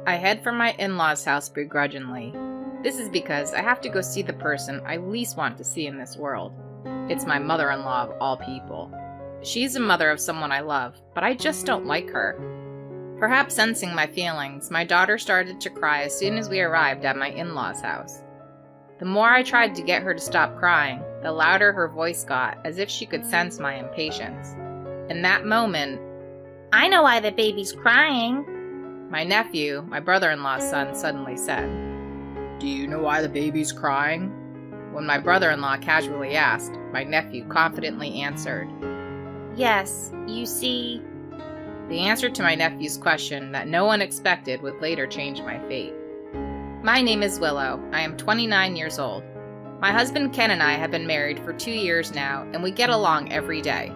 I head for my in-laws' house begrudgingly. This is because I have to go see the person I least want to see in this world. It's my mother-in-law of all people. She's the mother of someone I love, but I just don't like her. Perhaps sensing my feelings, my daughter started to cry as soon as we arrived at my in-laws' house. The more I tried to get her to stop crying, the louder her voice got, as if she could sense my impatience. In that moment, "I know why the baby's crying," my nephew, my brother-in-law's son, suddenly said. "Do you know why the baby's crying?" When my brother-in-law casually asked, my nephew confidently answered, "Yes, you see." The answer to my nephew's question that no one expected would later change my fate. My name is Willow. I am 29 years old. My husband Ken and I have been married for 2 years now, and we get along every day.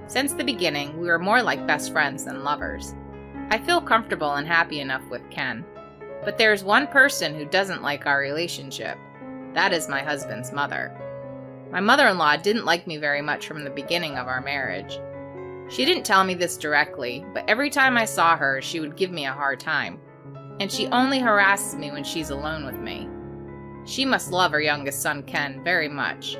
Since the beginning, we were more like best friends than lovers. I feel comfortable and happy enough with Ken. But there is one person who doesn't like our relationship. That is my husband's mother. My mother-in-law didn't like me very much from the beginning of our marriage. She didn't tell me this directly, but every time I saw her, she would give me a hard time. And she only harasses me when she's alone with me. She must love her youngest son, Ken, very much.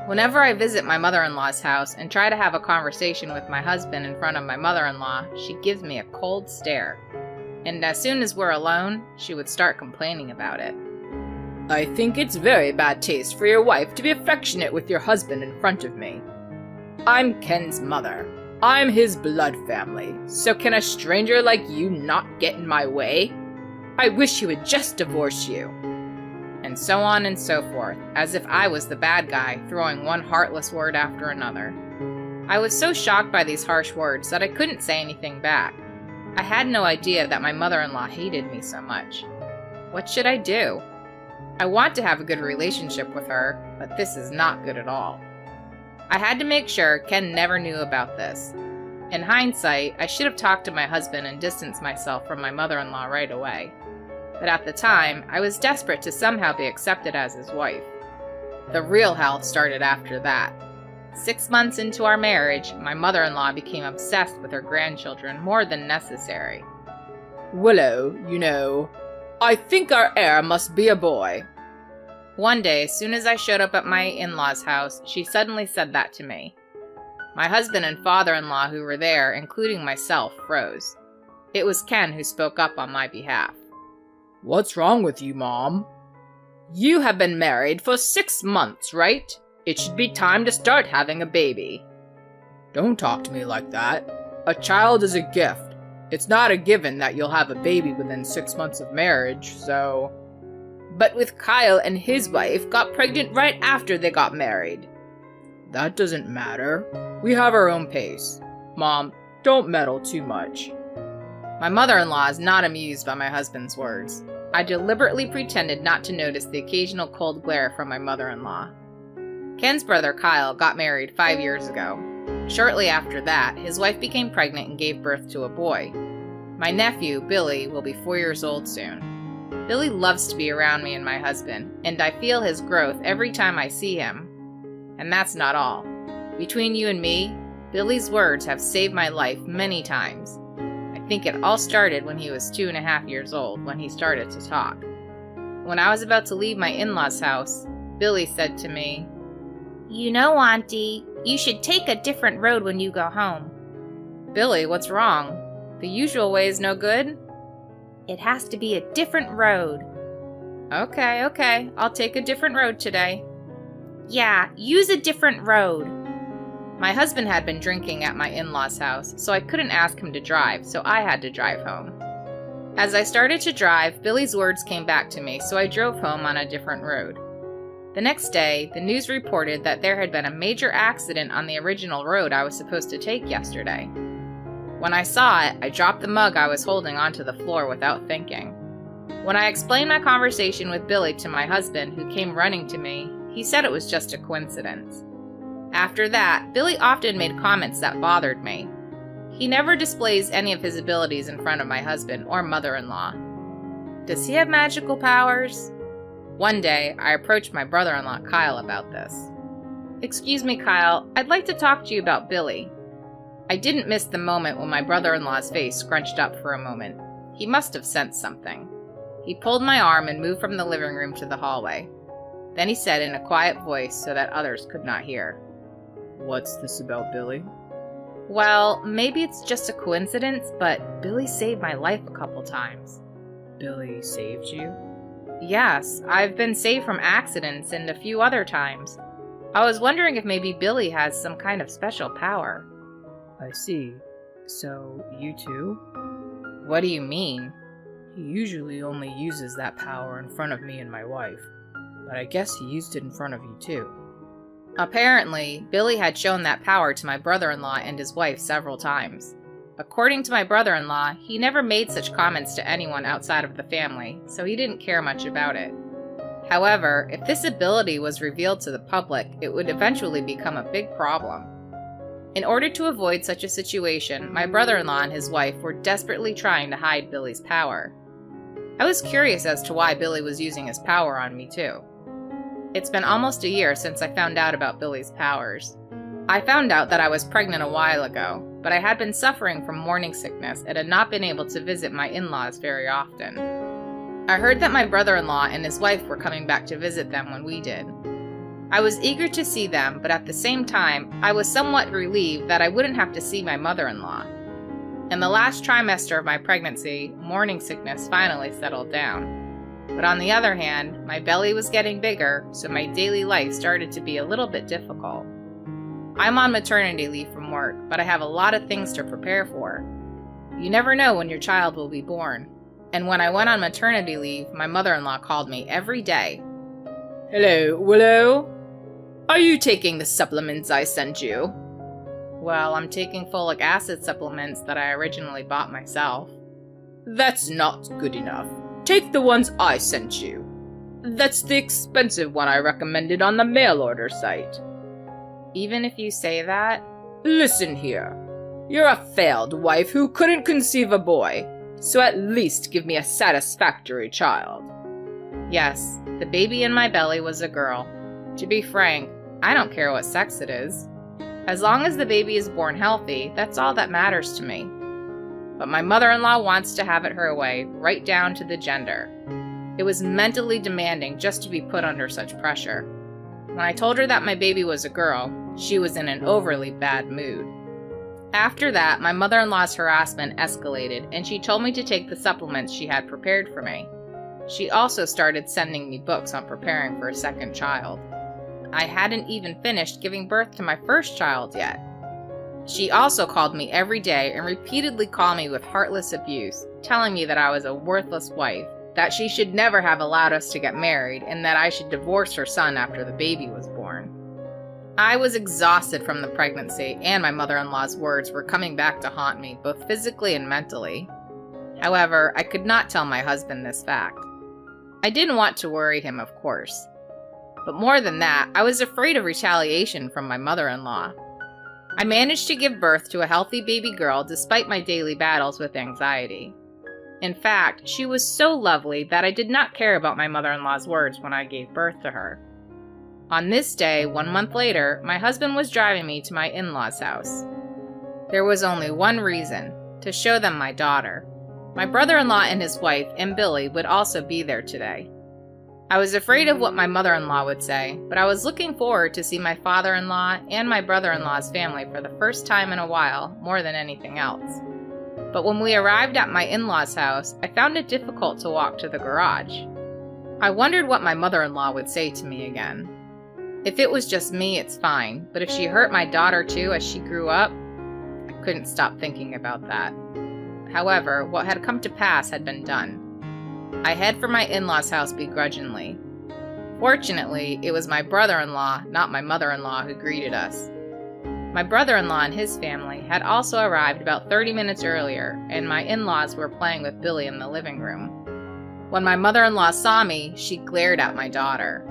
Whenever I visit my mother-in-law's house and try to have a conversation with my husband in front of my mother-in-law, she gives me a cold stare. And as soon as we're alone, she would start complaining about it. "I think it's very bad taste for your wife to be affectionate with your husband in front of me. I'm Ken's mother. I'm his blood family, so can a stranger like you not get in my way? I wish he would just divorce you." And so on and so forth, as if I was the bad guy, throwing one heartless word after another. I was so shocked by these harsh words that I couldn't say anything back. I had no idea that my mother-in-law hated me so much. What should I do? I want to have a good relationship with her, but this is not good at all. I had to make sure Ken never knew about this. In hindsight, I should have talked to my husband and distanced myself from my mother-in-law right away. But at the time, I was desperate to somehow be accepted as his wife. The real hell started after that. 6 months into our marriage, my mother-in-law became obsessed with her grandchildren more than necessary. "Willow, you know, I think our heir must be a boy." One day, as soon as I showed up at my in-laws' house, she suddenly said that to me. My husband and father-in-law who were there, including myself, froze. It was Ken who spoke up on my behalf. "What's wrong with you, Mom?" "You have been married for 6 months, right? It should be time to start having a baby." "Don't talk to me like that. A child is a gift. It's not a given that you'll have a baby within 6 months of marriage, so..." "But with Kyle and his wife got pregnant right after they got married." "That doesn't matter. We have our own pace. Mom, don't meddle too much." My mother-in-law is not amused by my husband's words. I deliberately pretended not to notice the occasional cold glare from my mother-in-law. Ken's brother Kyle got married 5 years ago. Shortly after that, his wife became pregnant and gave birth to a boy. My nephew, Billy, will be 4 years old soon. Billy loves to be around me and my husband, and I feel his growth every time I see him. And that's not all. Between you and me, Billy's words have saved my life many times. I think it all started when he was 2.5 years old, when he started to talk. When I was about to leave my in-laws' house, Billy said to me, "You know, Auntie, you should take a different road when you go home." "Billy, what's wrong? The usual way is no good?" "It has to be a different road." Okay, I'll take a different road today." "Yeah, use a different road." My husband had been drinking at my in-laws' house, so I couldn't ask him to drive, so I had to drive home. As I started to drive, Billy's words came back to me, so I drove home on a different road. The next day, the news reported that there had been a major accident on the original road I was supposed to take yesterday. When I saw it, I dropped the mug I was holding onto the floor without thinking. When I explained my conversation with Billy to my husband, who came running to me, he said it was just a coincidence. After that, Billy often made comments that bothered me. He never displays any of his abilities in front of my husband or mother-in-law. Does he have magical powers? One day, I approached my brother-in-law Kyle about this. "Excuse me, Kyle, I'd like to talk to you about Billy." I didn't miss the moment when my brother-in-law's face scrunched up for a moment. He must have sensed something. He pulled my arm and moved from the living room to the hallway. Then he said in a quiet voice so that others could not hear, "What's this about Billy?" Well, maybe it's just a coincidence, but Billy saved my life a couple times. Billy saved you? Yes, I've been saved from accidents and a few other times. I was wondering if maybe Billy has some kind of special power. I see. So, you too? What do you mean? He usually only uses that power in front of me and my wife, but I guess he used it in front of you too. Apparently, Billy had shown that power to my brother-in-law and his wife several times. According to my brother-in-law, he never made such comments to anyone outside of the family, so he didn't care much about it. However, if this ability was revealed to the public, it would eventually become a big problem. In order to avoid such a situation, my brother-in-law and his wife were desperately trying to hide Billy's power. I was curious as to why Billy was using his power on me too. It's been almost a year since I found out about Billy's powers. I found out that I was pregnant a while ago, but I had been suffering from morning sickness and had not been able to visit my in-laws very often. I heard that my brother-in-law and his wife were coming back to visit them when we did. I was eager to see them, but at the same time, I was somewhat relieved that I wouldn't have to see my mother-in-law. In the last trimester of my pregnancy, morning sickness finally settled down. But on the other hand, my belly was getting bigger, so my daily life started to be a little bit difficult. I'm on maternity leave from work, but I have a lot of things to prepare for. You never know when your child will be born. And when I went on maternity leave, my mother-in-law called me every day. "Hello, Willow? Are you taking the supplements I sent you?" Well, I'm taking folic acid supplements that I originally bought myself. "That's not good enough. Take the ones I sent you. That's the expensive one I recommended on the mail order site." Even if you say that? "Listen here. You're a failed wife who couldn't conceive a boy, so at least give me a satisfactory child." Yes, the baby in my belly was a girl. To be frank, I don't care what sex it is. As long as the baby is born healthy, that's all that matters to me. But my mother-in-law wants to have it her way, right down to the gender. It was mentally demanding just to be put under such pressure. When I told her that my baby was a girl, she was in an overly bad mood. After that, my mother-in-law's harassment escalated, and she told me to take the supplements she had prepared for me. She also started sending me books on preparing for a second child. I hadn't even finished giving birth to my first child yet. She also called me every day and repeatedly called me with heartless abuse, telling me that I was a worthless wife, that she should never have allowed us to get married, and that I should divorce her son after the baby was born. I was exhausted from the pregnancy, and my mother-in-law's words were coming back to haunt me, both physically and mentally. However, I could not tell my husband this fact. I didn't want to worry him, of course. But more than that, I was afraid of retaliation from my mother-in-law. I managed to give birth to a healthy baby girl despite my daily battles with anxiety. In fact, she was so lovely that I did not care about my mother-in-law's words when I gave birth to her. On this day, 1 month later, my husband was driving me to my in-laws' house. There was only one reason: to show them my daughter. My brother-in-law and his wife and Billy would also be there today. I was afraid of what my mother-in-law would say, but I was looking forward to see my father-in-law and my brother-in-law's family for the first time in a while, more than anything else. But when we arrived at my in-laws' house, I found it difficult to walk to the garage. I wondered what my mother-in-law would say to me again. If it was just me, it's fine, but if she hurt my daughter too as she grew up, I couldn't stop thinking about that. However, what had come to pass had been done. I head for my in-laws' house begrudgingly. Fortunately, it was my brother-in-law, not my mother-in-law, who greeted us. My brother-in-law and his family had also arrived about 30 minutes earlier, and my in-laws were playing with Billy in the living room. When my mother-in-law saw me, she glared at my daughter.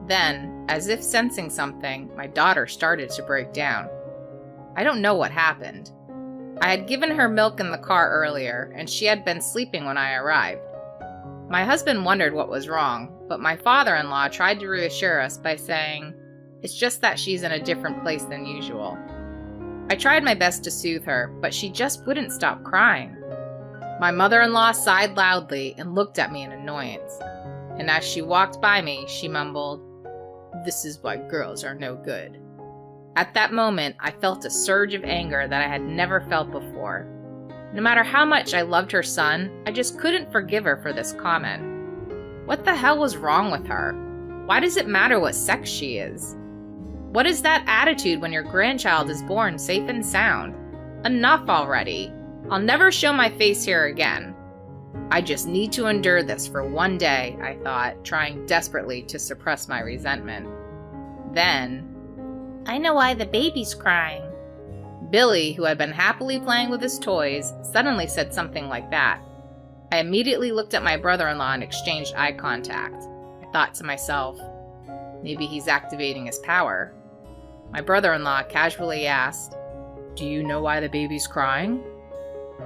Then, as if sensing something, my daughter started to break down. I don't know what happened. I had given her milk in the car earlier, and she had been sleeping when I arrived. My husband wondered what was wrong, but my father-in-law tried to reassure us by saying, "It's just that she's in a different place than usual." I tried my best to soothe her, but she just wouldn't stop crying. My mother-in-law sighed loudly and looked at me in annoyance. And as she walked by me, she mumbled, "This is why girls are no good." At that moment, I felt a surge of anger that I had never felt before. No matter how much I loved her son, I just couldn't forgive her for this comment. What the hell was wrong with her? Why does it matter what sex she is? What is that attitude when your grandchild is born safe and sound? Enough already. I'll never show my face here again. I just need to endure this for one day, I thought, trying desperately to suppress my resentment. Then, I know why the baby's crying. Billy, who had been happily playing with his toys, suddenly said something like that. I immediately looked at my brother-in-law and exchanged eye contact. I thought to myself, maybe he's activating his power. My brother-in-law casually asked, "Do you know why the baby's crying?"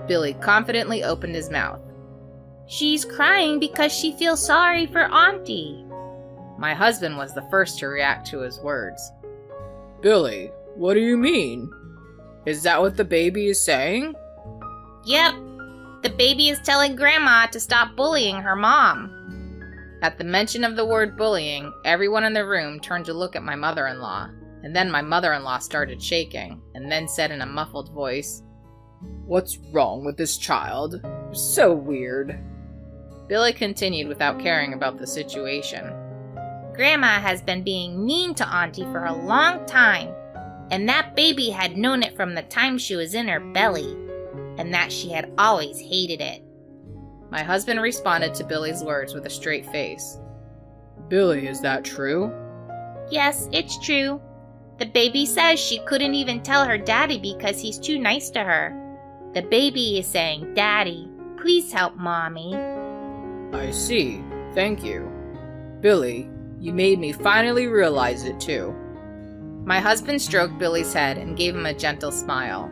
Billy confidently opened his mouth. She's crying because she feels sorry for Auntie. My husband was the first to react to his words. "Billy, what do you mean? Is that what the baby is saying?" Yep. The baby is telling Grandma to stop bullying her mom. At the mention of the word bullying, everyone in the room turned to look at my mother-in-law, and then my mother-in-law started shaking, and then said in a muffled voice, "What's wrong with this child? So weird." Billy continued without caring about the situation. Grandma has been being mean to Auntie for a long time, and that baby had known it from the time she was in her belly, and that she had always hated it. My husband responded to Billy's words with a straight face. "Billy, is that true?" Yes, it's true. The baby says she couldn't even tell her daddy because he's too nice to her. The baby is saying, "Daddy, please help Mommy." "I see. Thank you. Billy, you made me finally realize it too." My husband stroked Billy's head and gave him a gentle smile.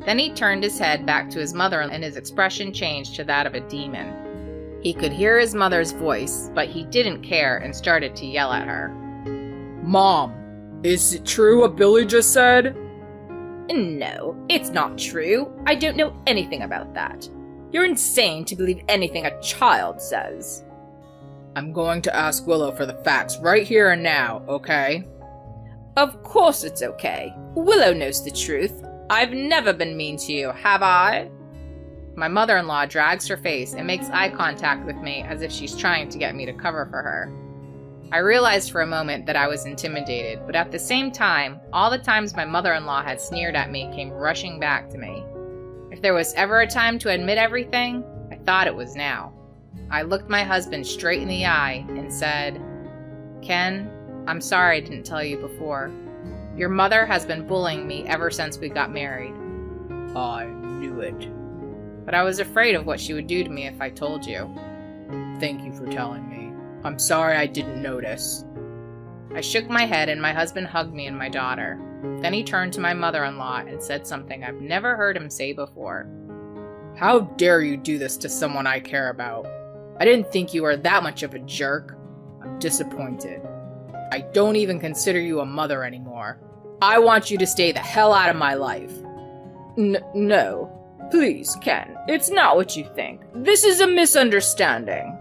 Then he turned his head back to his mother and his expression changed to that of a demon. He could hear his mother's voice, but he didn't care and started to yell at her. "Mom, is it true what Billy just said?" "No, it's not true. I don't know anything about that. You're insane to believe anything a child says." "I'm going to ask Willow for the facts right here and now, okay?" "Of course it's okay. Willow knows the truth. I've never been mean to you, have I?" My mother-in-law drags her face and makes eye contact with me as if she's trying to get me to cover for her. I realized for a moment that I was intimidated, but at the same time, all the times my mother-in-law had sneered at me came rushing back to me. If there was ever a time to admit everything, I thought it was now. I looked my husband straight in the eye and said, "Ken, I'm sorry I didn't tell you before. Your mother has been bullying me ever since we got married." "I knew it." "But I was afraid of what she would do to me if I told you." "Thank you for telling me. I'm sorry I didn't notice." I shook my head and my husband hugged me and my daughter. Then he turned to my mother-in-law and said something I've never heard him say before. "How dare you do this to someone I care about? I didn't think you were that much of a jerk. I'm disappointed. I don't even consider you a mother anymore. I want you to stay the hell out of my life." No. Please, Ken. It's not what you think. This is a misunderstanding."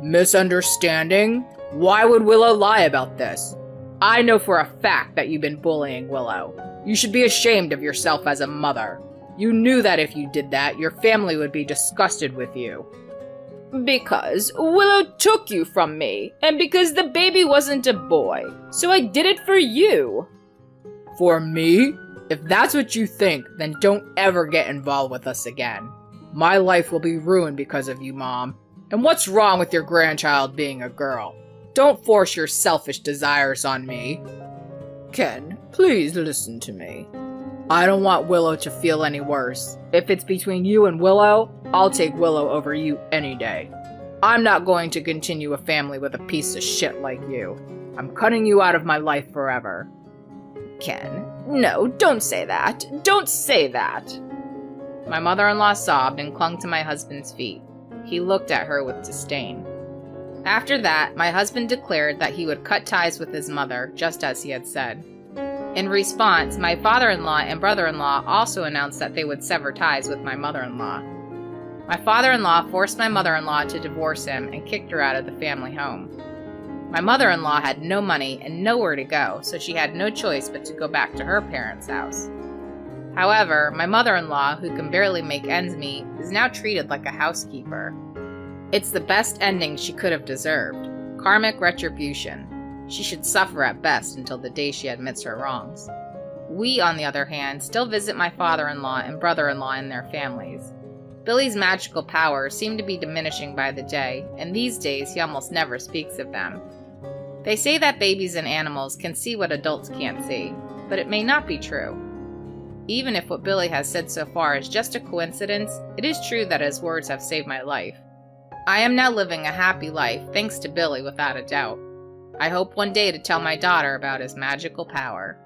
"Misunderstanding? Why would Willow lie about this? I know for a fact that you've been bullying Willow. You should be ashamed of yourself as a mother. You knew that if you did that, your family would be disgusted with you." "Because Willow took you from me, and because the baby wasn't a boy, so I did it for you." "For me? If that's what you think, then don't ever get involved with us again. My life will be ruined because of you, Mom. And what's wrong with your grandchild being a girl? Don't force your selfish desires on me." "Ken, please listen to me. I don't want Willow to feel any worse. If it's between you and Willow, I'll take Willow over you any day. I'm not going to continue a family with a piece of shit like you. I'm cutting you out of my life forever." "Ken, no, don't say that. Don't say that." My mother-in-law sobbed and clung to my husband's feet. He looked at her with disdain. After that, my husband declared that he would cut ties with his mother, just as he had said. In response, my father-in-law and brother-in-law also announced that they would sever ties with my mother-in-law. My father-in-law forced my mother-in-law to divorce him and kicked her out of the family home. My mother-in-law had no money and nowhere to go, so she had no choice but to go back to her parents' house. However, my mother-in-law, who can barely make ends meet, is now treated like a housekeeper. It's the best ending she could have deserved. Karmic retribution. She should suffer at best until the day she admits her wrongs. We, on the other hand, still visit my father-in-law and brother-in-law and their families. Billy's magical powers seem to be diminishing by the day, and these days he almost never speaks of them. They say that babies and animals can see what adults can't see, but it may not be true. Even if what Billy has said so far is just a coincidence, it is true that his words have saved my life. I am now living a happy life thanks to Billy without a doubt. I hope one day to tell my daughter about his magical power.